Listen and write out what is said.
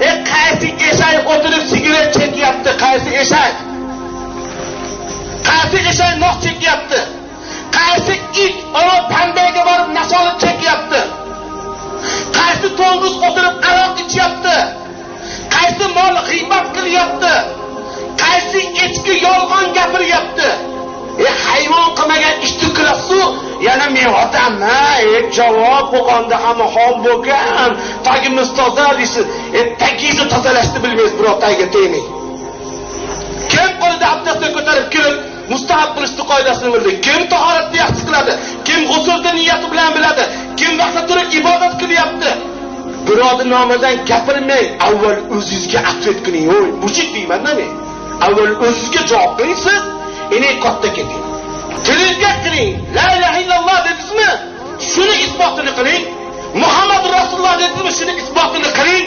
Qaysi eshak o'tirib sigaret chekyapti? Qaysi eshak? Qaysi eshak nok chekyapti? Qaysi it ona tanbeyga borib nasolib chekyapti? Qaysi to'ng'iz o'tirib aroq ichyapti? Qaysi mol g'iybat qilyapti? Qaysi echki yolg'on gapiryapti? Hayvon qilmagan ishni qilasiz, yana men odamman, javob bo'lganda hamma xon bo'lgan, tagimiz toza deysiz. Tagingizni tozalashni bilmaysiz, biroq tagiga tegmang. Kim qo'lida abdastni ko'tarib kirib, mustahab qilishni qoidasini bildi. Kim tahoratni yaxshi qiladi? Kim g'usulni niyati bilan biladi? Kim vaqtda turib ibodat qilyapti? Birodar nomidan gapirmang, avval o'zingizga afv qiling. O'y, mushuk deyman-da men. Avval o'zingizga javob bering siz. Eni katta keting. Tilingizga qiling. La ilaha illalloh dedingizmi? Shuni isbotini qiling. Muhammad Rasululloh dedingizmi? Shuni isbotini qiling.